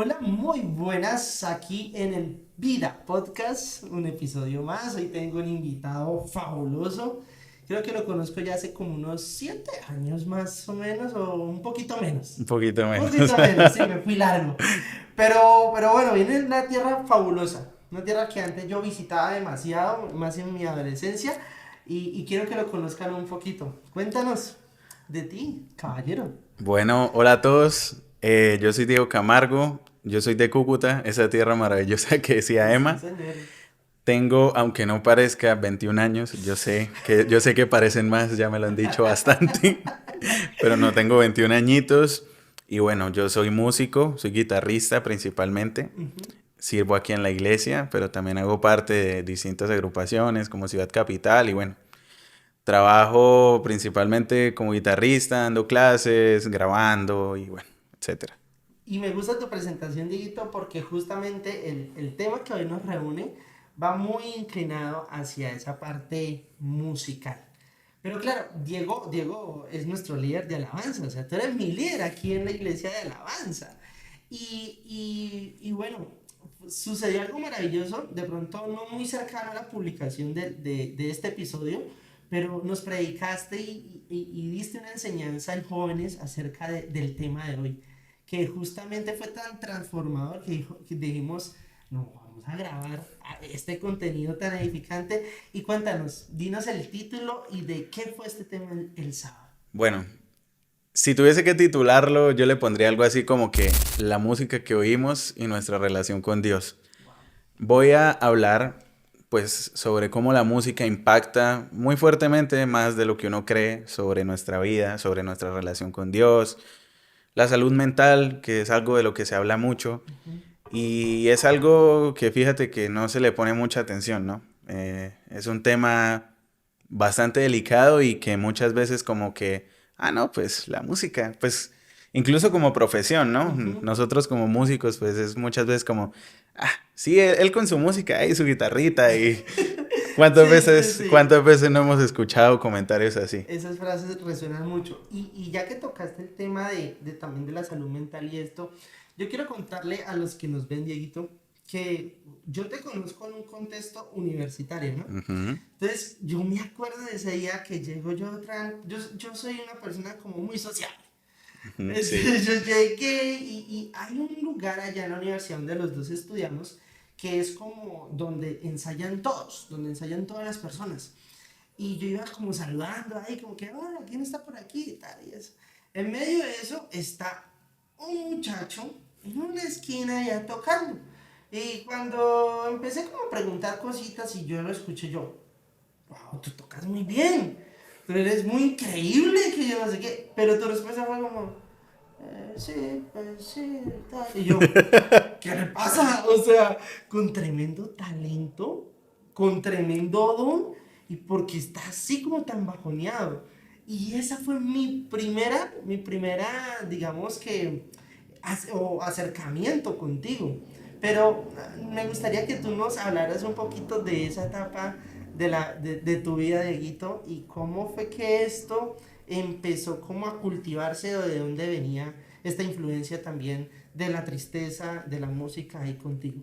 Hola, muy buenas aquí en el Vida Podcast, un episodio más. Hoy tengo un invitado fabuloso. Creo que lo conozco ya hace como unos 7 años más o menos, o un poquito menos. Un poquito Un menos. poquito menos, sí, me fui largo. Pero bueno, viene de una tierra fabulosa, una tierra que antes yo visitaba demasiado, más en mi adolescencia, y quiero que lo conozcan un poquito. Cuéntanos de ti, caballero. Bueno, hola a todos. Yo soy Diego Camargo. Yo soy de Cúcuta, esa tierra maravillosa que decía Sí, Emma. señor. Tengo, aunque no parezca, 21 años. Yo sé que parecen más, ya me lo han dicho bastante, pero no tengo 21 añitos. Y bueno, yo soy músico, soy guitarrista principalmente. Ujú. Sirvo aquí en la iglesia, pero también hago parte de distintas agrupaciones como Ciudad Capital y bueno, trabajo principalmente como guitarrista, dando clases, grabando y bueno, etcétera. Y me gusta tu presentación, Dieguito, porque justamente el tema que hoy nos reúne va muy inclinado hacia esa parte musical. Pero claro, Diego es nuestro líder de alabanza, o sea, tú eres mi líder aquí en la iglesia de alabanza. Y bueno, sucedió algo maravilloso, de pronto no muy cercano a la publicación de este episodio, pero nos predicaste y diste una enseñanza en jóvenes acerca del tema de hoy, que justamente fue tan transformador que dijimos, no, vamos a grabar este contenido tan edificante. Y cuéntanos, dinos el título y de qué fue este tema el sábado. Bueno, si tuviese que titularlo, yo le pondría algo así como que la música que oímos y nuestra relación con Dios. Voy a hablar pues sobre cómo la música impacta muy fuertemente más de lo que uno cree sobre nuestra vida, sobre nuestra relación con Dios, la salud mental, que es algo de lo que se habla mucho. Ujú. Y es algo que fíjate que no se le pone mucha atención, ¿no? Es un tema bastante delicado y que muchas veces como que, no, pues la música, pues incluso como profesión, ¿no? Ujú. Nosotros como músicos, pues es muchas veces como, sí, él con su música y su guitarrita y Sí, sí, sí. cuántas veces no hemos escuchado comentarios así. Esas frases resuenan mucho. Y ya que tocaste el tema también de la salud mental y esto, yo quiero contarle a los que nos ven, Dieguito, que yo te conozco en un contexto universitario, ¿no? Ujú, Entonces, yo me acuerdo de ese día que llego yo soy una persona como muy social. ujú, sí. Entonces yo llegué y hay un lugar allá en la universidad donde los dos estudiamos que es como donde ensayan todas las personas. Y yo iba como saludando ahí, como que, hola, ¿quién está por aquí? Y tal, y eso. En medio de eso está un muchacho en una esquina ya tocando. Y cuando empecé como a preguntar cositas y yo lo escuché yo, wow, tú tocas muy bien, tú eres muy increíble, que yo no sé qué, pero tu respuesta fue como, sí, pues sí, tal. Y yo, ¿qué le pasa? O sea, con tremendo talento, con tremendo don, y porque está así como tan bajoneado. Y esa fue mi primera, digamos que, o acercamiento contigo. Pero me gustaría que tú nos hablaras un poquito de esa etapa de tu vida, Dieguito, y cómo fue que esto empezó como a cultivarse o de dónde venía esta influencia también de la tristeza, de la música ahí contigo.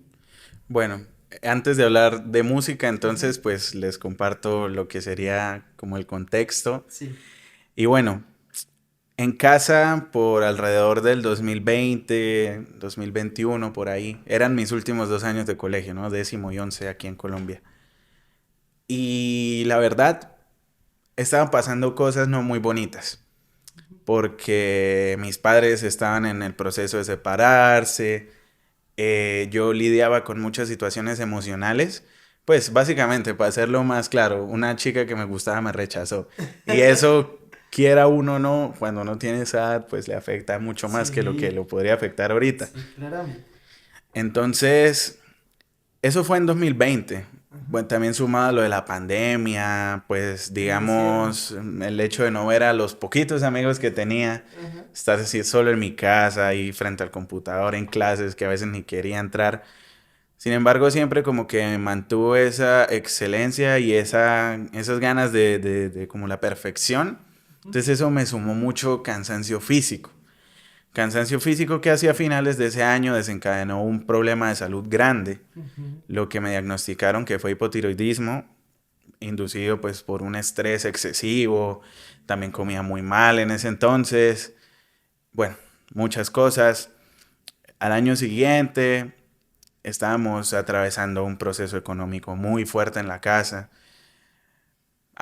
Bueno, antes de hablar de música, Ujú. entonces pues les comparto lo que sería como el contexto. Sí. Y bueno, en casa por alrededor del 2020, 2021, por ahí, eran mis últimos 2 años de colegio, ¿no? Décimo y once aquí en Colombia. Y la verdad, estaban pasando cosas no muy bonitas, porque mis padres estaban en el proceso de separarse, yo lidiaba con muchas situaciones emocionales. Pues básicamente, para hacerlo más claro, una chica que me gustaba me rechazó. Y eso, quiera uno o no, cuando no tiene esa edad, pues le afecta mucho más que lo que Sí, lo podría afectar ahorita. sí, claramente. Entonces, eso fue en 2020. Ajá. Bueno, también sumado a lo de la pandemia, pues El encierro. digamos, el hecho de no ver a los poquitos amigos que tenía, Ajá. estar así solo en mi casa y frente al computador en clases que a veces ni quería entrar. Sin embargo, siempre como que mantuvo esa excelencia y esas ganas de como la perfección. Ujú. Entonces eso me sumó mucho cansancio físico. Cansancio físico que hacia finales de ese año desencadenó un problema de salud grande, lo que me diagnosticaron que fue hipotiroidismo, inducido pues por un estrés excesivo, también comía muy mal en ese entonces, bueno, muchas cosas. Al año siguiente estábamos atravesando un proceso económico muy fuerte en la casa.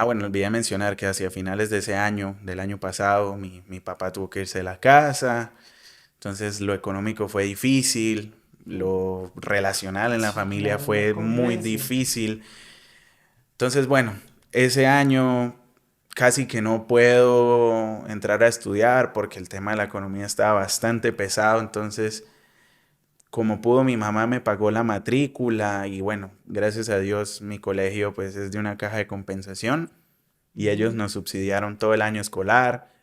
Bueno, olvidé mencionar que hacia finales de ese año, del año pasado, mi papá tuvo que irse de la casa, entonces lo económico fue difícil, lo relacional en la Sí, familia claro, la fue muy convivencia. difícil. Entonces, bueno, ese año casi que no puedo entrar a estudiar porque el tema de la economía estaba bastante pesado, entonces como pudo mi mamá me pagó la matrícula y bueno, gracias a Dios mi colegio pues es de una caja de compensación y ellos Ujú. nos subsidiaron todo el año escolar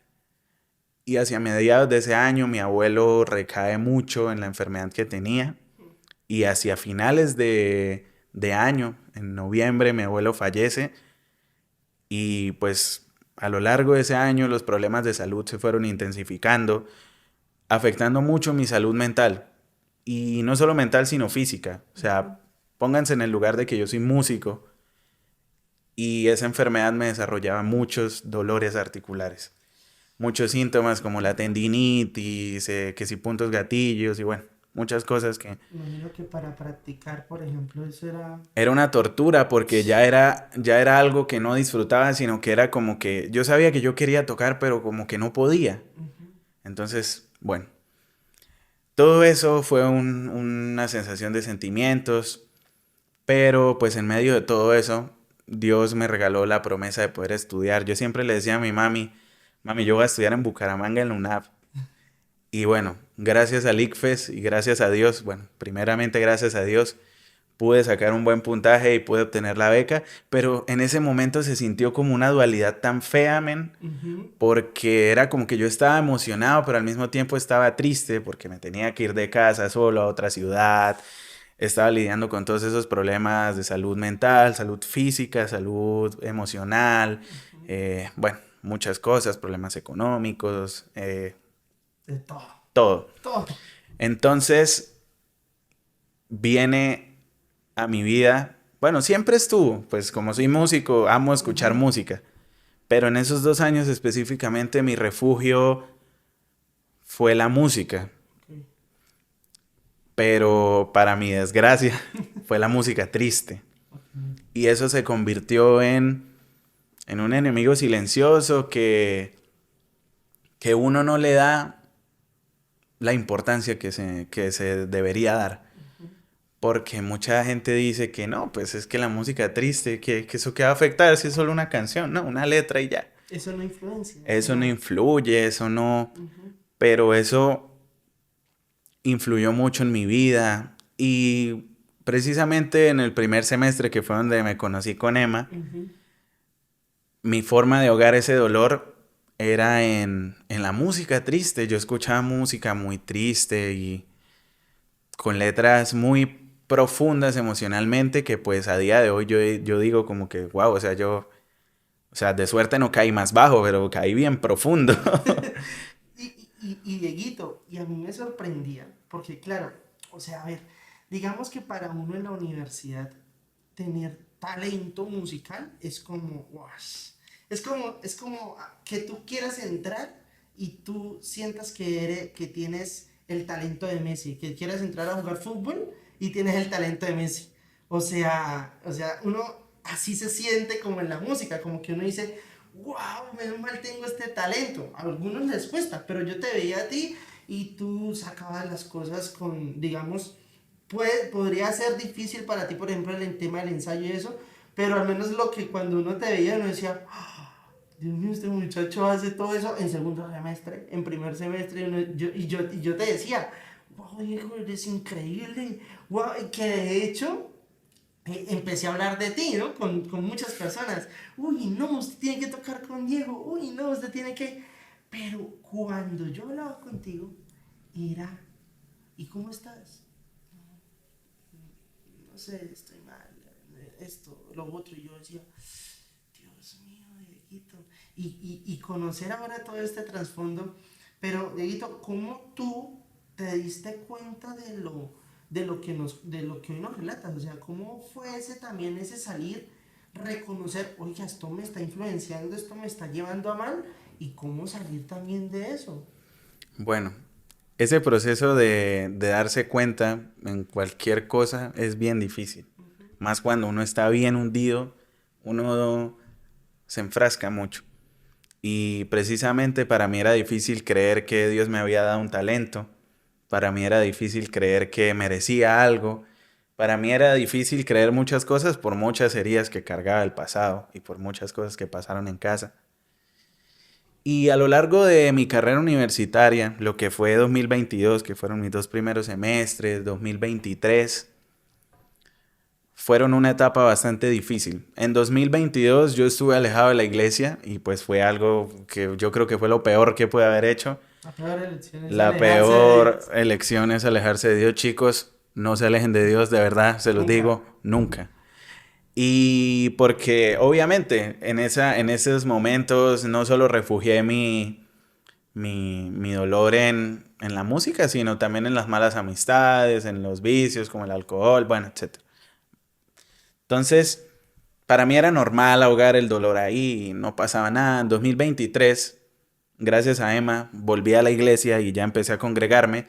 y hacia mediados de ese año mi abuelo recae mucho en la enfermedad que tenía y hacia finales de año, en noviembre, mi abuelo fallece y pues a lo largo de ese año los problemas de salud se fueron intensificando, afectando mucho mi salud mental. Y no solo mental, sino física. O sea, pónganse en el lugar de que yo soy músico y esa enfermedad me desarrollaba muchos dolores articulares. Muchos síntomas como la tendinitis, que si puntos gatillos y bueno, muchas cosas que Imagino que para practicar, por ejemplo, eso era... era una tortura porque ya era algo que no disfrutaba, sino que era como que yo sabía que yo quería tocar, pero como que no podía. Ujú. Entonces, bueno, todo eso fue una sensación de sentimientos, pero pues en medio de todo eso, Dios me regaló la promesa de poder estudiar. Yo siempre le decía a mi mami, yo voy a estudiar en Bucaramanga en la UNAV. Y bueno, gracias al ICFES y gracias a Dios, bueno, primeramente gracias a Dios, pude sacar un buen puntaje y pude obtener la beca, pero en ese momento se sintió como una dualidad tan fea, men, Ujú. porque era como que yo estaba emocionado, pero al mismo tiempo estaba triste porque me tenía que ir de casa solo a otra ciudad, estaba lidiando con todos esos problemas de salud mental, salud física, salud emocional, bueno, muchas cosas, problemas económicos, De todo, todo. todo. Entonces viene a mi vida, bueno, siempre estuvo, pues como soy músico, amo escuchar Ujú. música, pero en esos 2 años específicamente mi refugio fue la música, Ok. pero para mi desgracia fue la música triste. Ok. Y eso se convirtió en un enemigo silencioso que uno no le da la importancia que se debería dar. Ujú. Porque mucha gente dice que no, pues es que la música triste, que eso que va a afectar si es solo una canción, no, una letra y ya. Eso no influencia, eso Eso no no. influye, eso no, Ujú. pero eso influyó mucho en mi vida y precisamente en el primer semestre que fue donde me conocí con Emma, Ujú. mi forma de ahogar ese dolor era en la música triste. Yo escuchaba música muy triste y con letras muy profundas emocionalmente que pues a día de hoy yo digo como que, wow, o sea, de suerte no caí más bajo, pero caí bien profundo. Y Dieguito, y a mí me sorprendía, porque claro, o sea, a ver, digamos que para uno en la universidad tener talento musical es como, wash, es como que tú quieras entrar y tú sientas que tienes el talento de Messi, que quieras entrar a jugar fútbol y tienes el talento de Messi. O sea, uno así se siente como en la música, como que uno dice, wow, menos mal tengo este talento. A algunos les cuesta, pero yo te veía a ti y tú sacabas las cosas con, digamos, podría ser difícil para ti, por ejemplo, el tema del ensayo y eso, pero al menos lo que cuando uno te veía, uno decía, "Ah, Dios mío, este muchacho hace todo eso en segundo semestre, en primer semestre, y yo te decía, wow, hijo, eres increíble, wow, y que de hecho empecé a hablar de ti, ¿no? Con muchas personas. Uy, no, usted tiene que tocar con Diego. Uy, no, usted tiene que... Pero cuando yo hablaba contigo, era, ¿y cómo estás? No sé, estoy mal, esto, lo otro. Y yo decía, Dios mío, Dieguito. Y conocer ahora todo este trasfondo, Pero, Dieguito, ¿cómo tú te diste cuenta de lo que hoy nos relatas? O sea, ¿cómo fue ese también, ese salir, reconocer, oiga, esto me está influenciando, esto me está llevando a mal, y cómo salir también de eso? Bueno, ese proceso de darse cuenta en cualquier cosa es bien difícil. Más cuando uno está bien hundido, uno se enfrasca mucho. Y precisamente para mí era difícil creer que Dios me había dado un talento. Para mí era difícil creer que merecía algo. Para mí era difícil creer muchas cosas por muchas heridas que cargaba el pasado y por muchas cosas que pasaron en casa. Y a lo largo de mi carrera universitaria, lo que fue 2022, que fueron mis 2 primeros semestres, 2023, fueron una etapa bastante difícil. En 2022 yo estuve alejado de la iglesia y pues fue algo que yo creo que fue lo peor que pude haber hecho. La peor elección es La alejarse de peor Dios. elección es alejarse de Dios, chicos. No se alejen de Dios, de verdad, se los Nunca. digo, nunca. Y porque obviamente en esos momentos no solo refugié mi dolor en la música, sino también en las malas amistades, en los vicios como el alcohol, bueno, etcétera. Entonces, para mí era normal ahogar el dolor ahí y no pasaba nada. En 2023, gracias a Emma, volví a la iglesia y ya empecé a congregarme,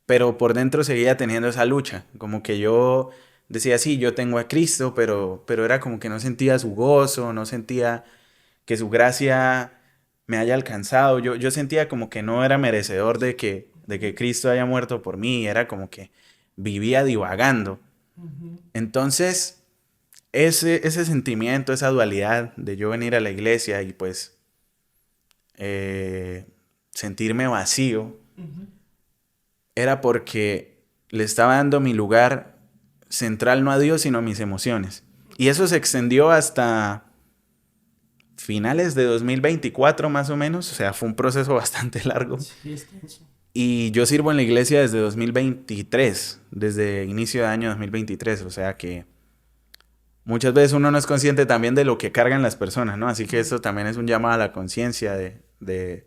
pero por dentro seguía teniendo esa lucha, como que yo decía, sí, yo tengo a Cristo, pero era como que no sentía su gozo, no sentía que su gracia me haya alcanzado. Yo sentía como que no era merecedor de que Cristo haya muerto por mí, era como que vivía divagando. Ujú. Entonces, ese sentimiento, esa dualidad de yo venir a la iglesia y pues eh, sentirme vacío, Ujú. era porque le estaba dando mi lugar central no a Dios, sino a mis emociones. Y eso se extendió hasta finales de 2024 más o menos, o sea, fue un proceso bastante largo. Sí, es tenso. Y yo sirvo en la iglesia desde 2023, desde inicio de año 2023, o sea que muchas veces uno no es consciente también de lo que cargan las personas, ¿no? Así que eso también es un llamado a la conciencia de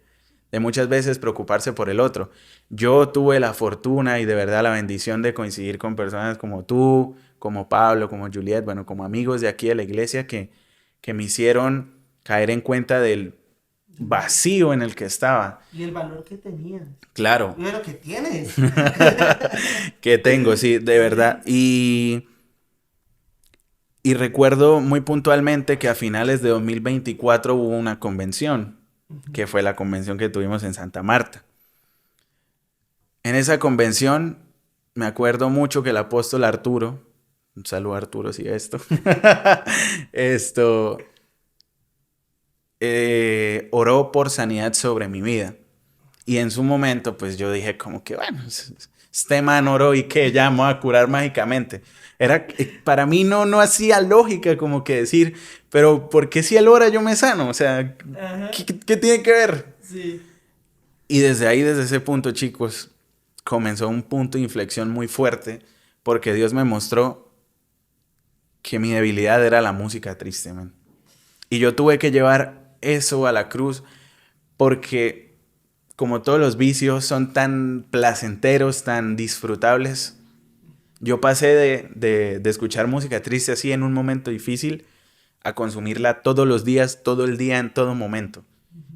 muchas veces preocuparse por el otro. Yo tuve la fortuna y de verdad la bendición de coincidir con personas como tú, como Pablo, como Juliet, bueno, como amigos de aquí de la iglesia que me hicieron caer en cuenta del vacío en el que estaba. Y el valor que tenías. Claro, Y de lo que tienes. que tengo, sí, de verdad. Sí. Y recuerdo muy puntualmente que a finales de 2024 hubo una convención, Ujú. que fue la convención que tuvimos en Santa Marta. En esa convención me acuerdo mucho que el apóstol Arturo, un saludo a Arturo si ve esto, esto oró por sanidad sobre mi vida. Y en su momento, pues yo dije como que, bueno, este man oró y que ya me voy a curar mágicamente. Era, para mí no hacía lógica como que decir, pero ¿por qué si él ora yo me sano? O sea, Ajá. ¿qué tiene que ver? Sí. Y desde ahí, desde ese punto, chicos, comenzó un punto de inflexión muy fuerte porque Dios me mostró que mi debilidad era la música triste, man. Y yo tuve que llevar eso a la cruz porque como todos los vicios son tan placenteros, tan disfrutables, yo pasé de escuchar música triste así en un momento difícil a consumirla todos los días, todo el día, en todo momento.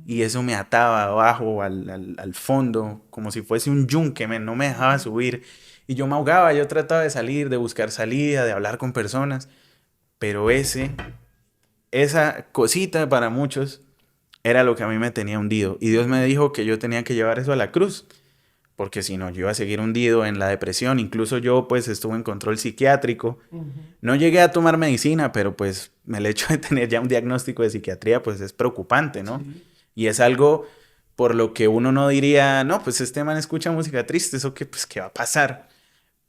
Y eso me ataba abajo, al fondo, como si fuese un yunque, no me dejaba subir. Y yo me ahogaba, yo trataba de salir, de buscar salida, de hablar con personas. Pero esa cosita para muchos era lo que a mí me tenía hundido. Y Dios me dijo que yo tenía que llevar eso a la cruz. Porque si no, yo iba a seguir hundido en la depresión. Incluso yo pues estuve en control psiquiátrico. Ujú. No llegué a tomar medicina, pero pues el hecho de tener ya un diagnóstico de psiquiatría pues es preocupante, ¿no? Sí. Y es algo por lo que uno no diría, no, pues este man escucha música triste, eso que pues qué va a pasar.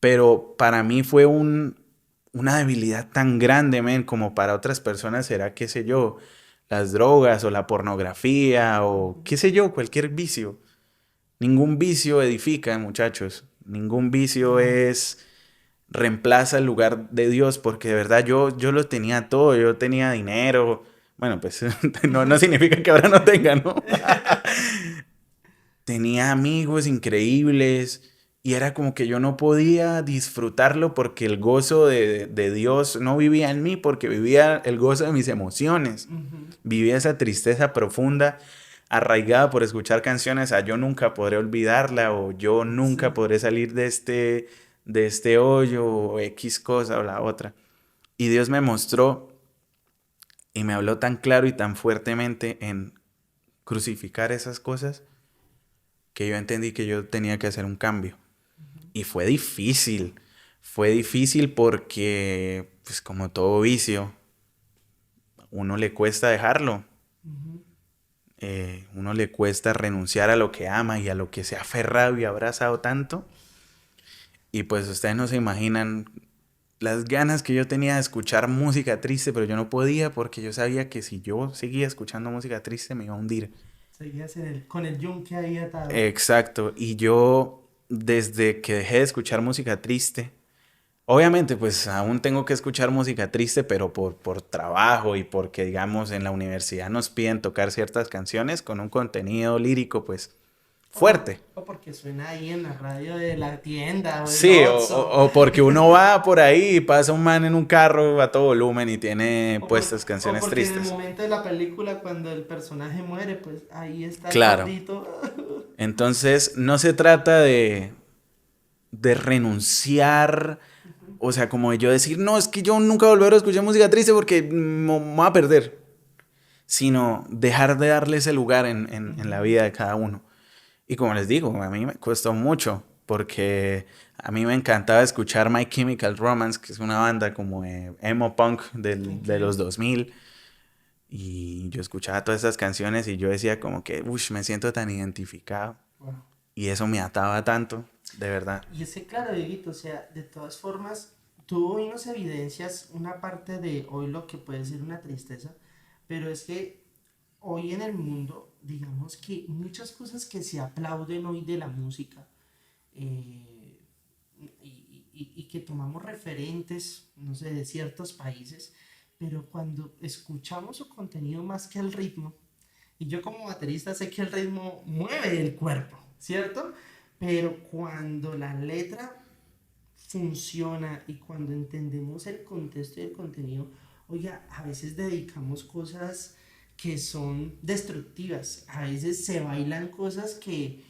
Pero para mí fue una debilidad tan grande, men, como para otras personas será, qué sé yo, las drogas o la pornografía o qué sé yo, cualquier vicio. Ningún vicio edifica, muchachos. Ningún vicio No. reemplaza el lugar de Dios, porque de verdad yo lo tenía todo, yo tenía dinero. Bueno, pues no significa que ahora no tenga, ¿no? tenía amigos increíbles y era como que yo no podía disfrutarlo porque el gozo de Dios no vivía en mí, porque vivía el gozo de mis emociones. Ujú. Vivía esa tristeza profunda, arraigada por escuchar canciones a yo nunca podré olvidarla o yo nunca Sí. podré salir de este hoyo o X cosa o la otra. Y Dios me mostró y me habló tan claro y tan fuertemente en crucificar esas cosas que yo entendí que yo tenía que hacer un cambio. Y fue difícil porque, pues como todo vicio, uno le cuesta dejarlo. Ujú. Uno le cuesta renunciar a lo que ama y a lo que se ha aferrado y abrazado tanto. Y pues ustedes no se imaginan las ganas que yo tenía de escuchar música triste, pero yo no podía porque yo sabía que si yo seguía escuchando música triste me iba a hundir. Seguías con el yunque ahí atado. Exacto. Y yo, desde que dejé de escuchar música triste, obviamente, pues aún tengo que escuchar música triste, pero por trabajo y porque, digamos, en la universidad nos piden tocar ciertas canciones con un contenido lírico, pues, fuerte. O porque suena ahí en la radio de la tienda o del Sí, Oxxo. o porque uno va por ahí y pasa un man en un carro a todo volumen y tiene puestas O canciones porque en el tristes. momento de la película, cuando el personaje muere, pues ahí está el Claro. gordito. Entonces, no se trata de renunciar, o sea, como de yo decir, no, es que yo nunca volveré a escuchar música triste porque me voy a perder, sino dejar de darle ese lugar en la Ujú. vida de cada uno. Y como les digo, a mí me costó mucho, porque a mí me encantaba escuchar My Chemical Romance, que es una banda como emo punk Ok. de los 2000, y yo escuchaba todas esas canciones y yo decía como que, uff, me siento tan identificado, Wow. y eso me ataba tanto, de verdad. Y es que, claro, Dieguito, o sea, de todas formas, tú hoy nos evidencias una parte de hoy lo que puede ser una tristeza, pero es que hoy en el mundo, digamos que muchas cosas que se aplauden hoy de la música eh, y que tomamos referentes, no sé, de ciertos países, pero cuando escuchamos su contenido más que el ritmo, y yo como baterista sé que el ritmo mueve el cuerpo, ¿cierto? Pero cuando la letra funciona y cuando entendemos el contexto y el contenido, oiga, a veces dedicamos cosas que son destructivas, a veces se bailan cosas que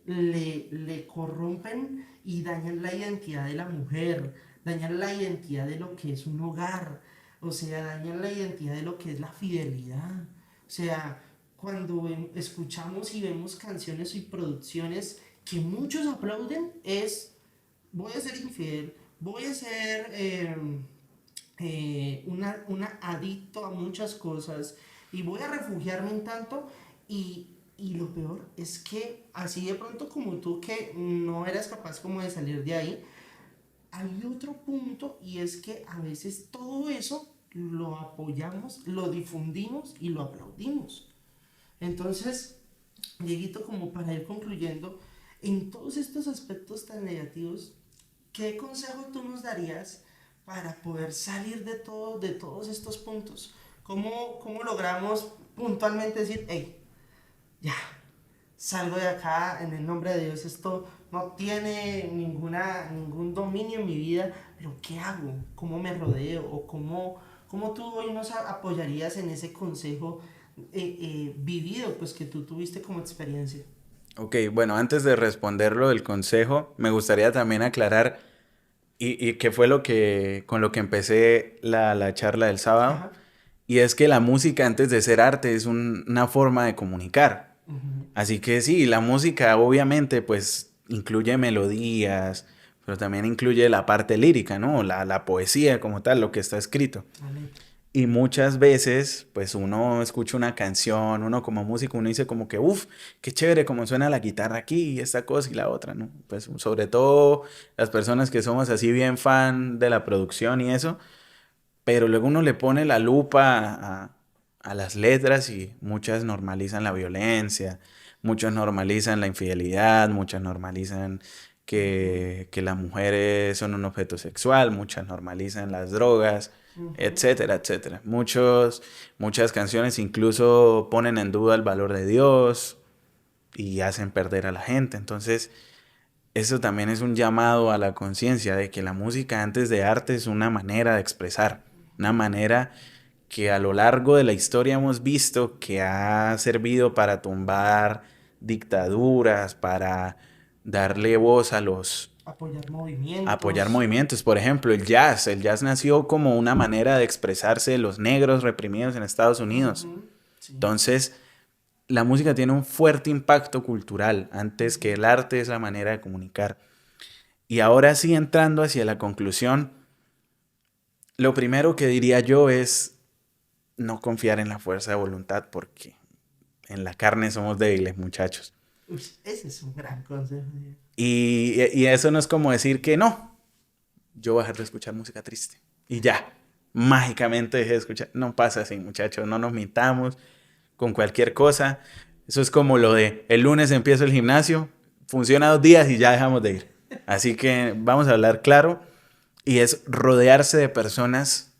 le corrompen y dañan la identidad de la mujer, dañan la identidad de lo que es un hogar, o sea, dañan la identidad de lo que es la fidelidad. O sea, cuando escuchamos y vemos canciones y producciones que muchos aplauden, es voy a ser infiel, voy a ser una adicto a muchas cosas y voy a refugiarme en tanto y lo peor es que así de pronto como tú que no eras capaz como de salir de ahí, hay otro punto y es que a veces todo eso lo apoyamos, lo difundimos y lo aplaudimos. Entonces, Dieguito, como para ir concluyendo, en todos estos aspectos tan negativos, ¿qué consejo tú nos darías para poder salir de todos estos puntos? ¿Cómo logramos puntualmente decir, hey, ya, salgo de acá en el nombre de Dios, esto no tiene ningún dominio en mi vida, pero ¿qué hago? ¿Cómo me rodeo? ¿O cómo tú hoy nos apoyarías en ese consejo vivido, pues que tú tuviste como experiencia? Ok, bueno, antes de responder lo del consejo, me gustaría también aclarar, y que fue con lo que empecé la charla del sábado, Ajá. y es que la música antes de ser arte es una forma de comunicar. Ujú. Así que sí, la música obviamente pues incluye melodías, pero también incluye la parte lírica, ¿no? La poesía como tal, lo que está escrito. La letra. Y muchas veces, pues uno escucha una canción, uno como músico, uno dice como que, uff, qué chévere cómo suena la guitarra aquí y esta cosa y la otra, ¿no? Pues sobre todo las personas que somos así bien fan de la producción y eso, pero luego uno le pone la lupa a las letras y muchas normalizan la violencia, muchos normalizan la infidelidad, muchas normalizan Ujú. que las mujeres son un objeto sexual, muchas normalizan las drogas, Ujú. etcétera, etcétera. Muchas canciones incluso ponen en duda el valor de Dios, y hacen perder a la gente. Entonces, eso también es un llamado a la conciencia de que la música antes de arte es una manera de expresar, una manera que a lo largo de la historia hemos visto que ha servido para tumbar dictaduras, para darle voz a los apoyar movimientos. movimientos. Por ejemplo, el jazz nació como una manera de expresarse de los negros reprimidos en Estados Unidos. Sí. Entonces, la música tiene un fuerte impacto cultural, antes que el arte es la manera de comunicar. Y ahora sí, entrando hacia la conclusión, lo primero que diría yo es no confiar en la fuerza de voluntad, porque en la carne somos débiles, muchachos. Uy, ese es un gran consejo. Y eso no es como decir que no, yo voy a dejar de escuchar música triste. Y ya, mágicamente dejé de escuchar. No pasa así, muchachos, no nos mintamos con cualquier cosa. Eso es como lo de el lunes empiezo el gimnasio, funciona 2 días y ya dejamos de ir. Así que vamos a hablar claro, y es rodearse de personas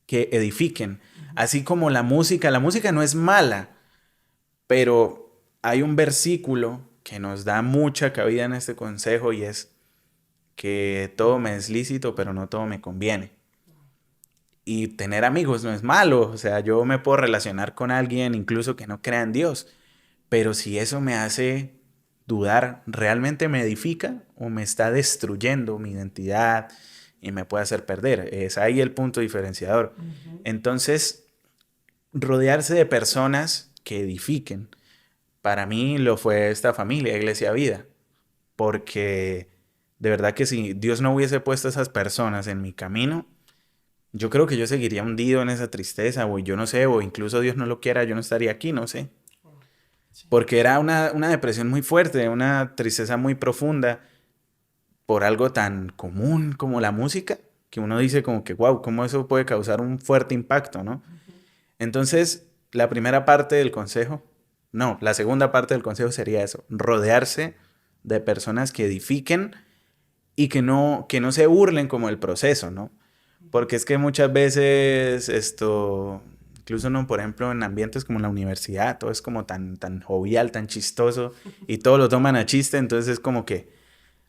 que edifiquen. Así como la música no es mala, pero hay un versículo que nos da mucha cabida en este consejo, y es que todo me es lícito, pero no todo me conviene. Y tener amigos no es malo, o sea, yo me puedo relacionar con alguien incluso que no crea en Dios, pero si eso me hace dudar, ¿realmente me edifica o me está destruyendo mi identidad y me puede hacer perder? Es ahí el punto diferenciador. Entonces, rodearse de personas que edifiquen, para mí lo fue esta familia, Iglesia Vida, porque de verdad que si Dios no hubiese puesto a esas personas en mi camino, yo creo que yo seguiría hundido en esa tristeza, o yo no sé, o incluso Dios no lo quiera, yo no estaría aquí, no sé. Porque era una depresión muy fuerte, una tristeza muy profunda por algo tan común como la música, que uno dice como que, wow, ¿cómo eso puede causar un fuerte impacto, no? Entonces, la primera parte del consejo, no, la segunda parte del consejo sería eso, rodearse de personas que edifiquen y que no se burlen como el proceso, ¿no? Porque es que muchas veces esto, incluso no, por ejemplo, en ambientes como la universidad, todo es como tan jovial, tan chistoso, y todo lo toman a chiste. Entonces es como que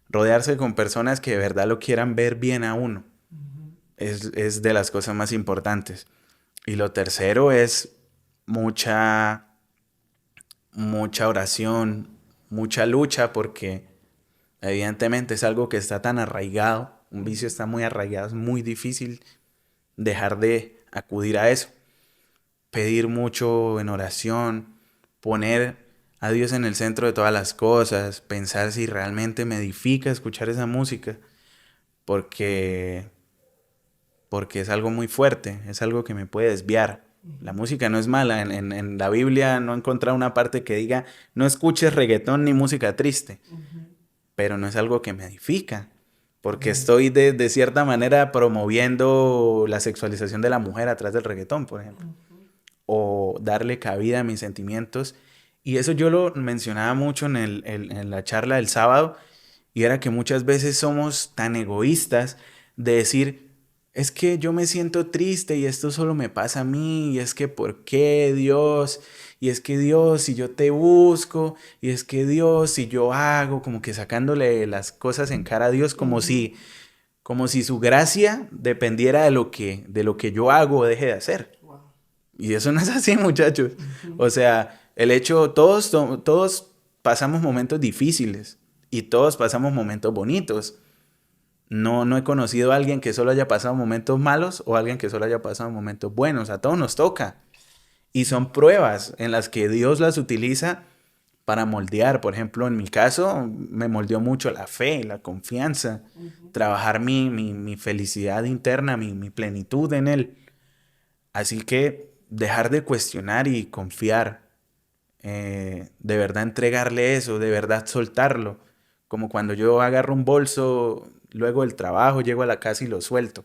rodearse con personas que de verdad lo quieran ver bien a uno es de las cosas más importantes. Y lo tercero es mucha oración, mucha lucha, porque evidentemente es algo que está tan arraigado, un vicio está muy arraigado, es muy difícil dejar de acudir a eso. Pedir mucho en oración, poner a Dios en el centro de todas las cosas, pensar si realmente me edifica escuchar esa música, porque, porque es algo muy fuerte, es algo que me puede desviar. La música no es mala, en la Biblia no he encontrado una parte que diga no escuches reggaetón ni música triste, pero no es algo que me edifica, porque estoy de cierta manera promoviendo la sexualización de la mujer a través del reggaetón, por ejemplo, o darle cabida a mis sentimientos. Y eso yo lo mencionaba mucho en la charla del sábado, y era que muchas veces somos tan egoístas de decir, es que yo me siento triste y esto solo me pasa a mí, y es que ¿por qué Dios? Y es que Dios, si yo te busco, y es que Dios, si yo hago, como que sacándole las cosas en cara a Dios, como si su gracia dependiera de lo que yo hago o deje de hacer. Y eso no es así, muchachos. O sea, el hecho, todos pasamos momentos difíciles y todos pasamos momentos bonitos. No he conocido a alguien que solo haya pasado momentos malos o alguien que solo haya pasado momentos buenos. A todos nos toca. Y son pruebas en las que Dios las utiliza para moldear. Por ejemplo, en mi caso, me moldeó mucho la fe, la confianza, trabajar mi felicidad interna, mi plenitud en Él. Así que dejar de cuestionar y confiar, de verdad entregarle eso, de verdad soltarlo. Como cuando yo agarro un bolso luego del trabajo, llego a la casa y lo suelto.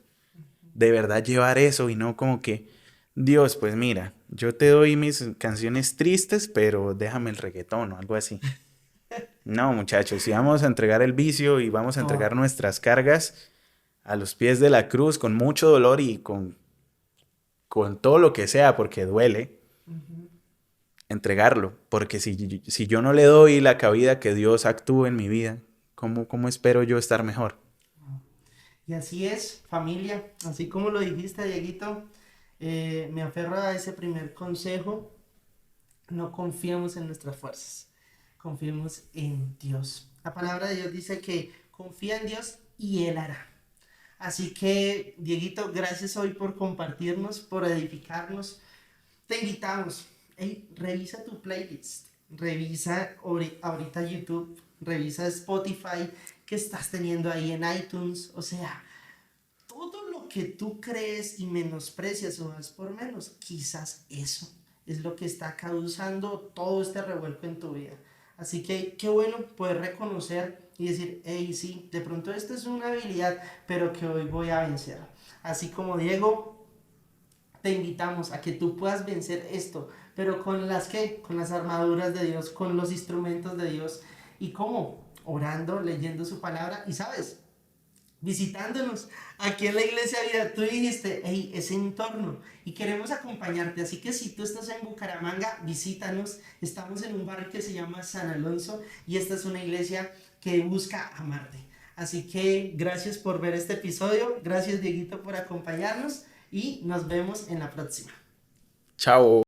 De verdad llevar eso, y no como que, Dios, pues mira, yo te doy mis canciones tristes, pero déjame el reggaetón o algo así. No, muchachos, si vamos a entregar el vicio y vamos a entregar nuestras cargas a los pies de la cruz con mucho dolor y con todo lo que sea, porque duele, entregarlo, porque si yo no le doy la cabida que Dios actúe en mi vida, ¿cómo espero yo estar mejor? Y así es, familia, así como lo dijiste, Dieguito, me aferro a ese primer consejo, no confiemos en nuestras fuerzas, confiemos en Dios. La palabra de Dios dice que confía en Dios y Él hará. Así que, Dieguito, gracias hoy por compartirnos, por edificarnos. Te invitamos, hey, revisa tu playlist, revisa ahorita YouTube, revisa Spotify que estás teniendo ahí en iTunes, o sea, todo lo que tú crees y menosprecias o das por menos, quizás eso es lo que está causando todo este revuelco en tu vida. Así que qué bueno poder reconocer y decir, hey, sí, de pronto esta es una habilidad, pero que hoy voy a vencer. Así como Diego, te invitamos a que tú puedas vencer esto, pero con las que, con las armaduras de Dios, con los instrumentos de Dios. ¿Y cómo? Orando, leyendo su palabra y sabes, visitándonos aquí en la Iglesia Vida. Tú dijiste, hey, ese entorno y queremos acompañarte. Así que si tú estás en Bucaramanga, visítanos. Estamos en un barrio que se llama San Alonso y esta es una iglesia que busca amarte. Así que gracias por ver este episodio. Gracias, Dieguito, por acompañarnos y nos vemos en la próxima. Chao.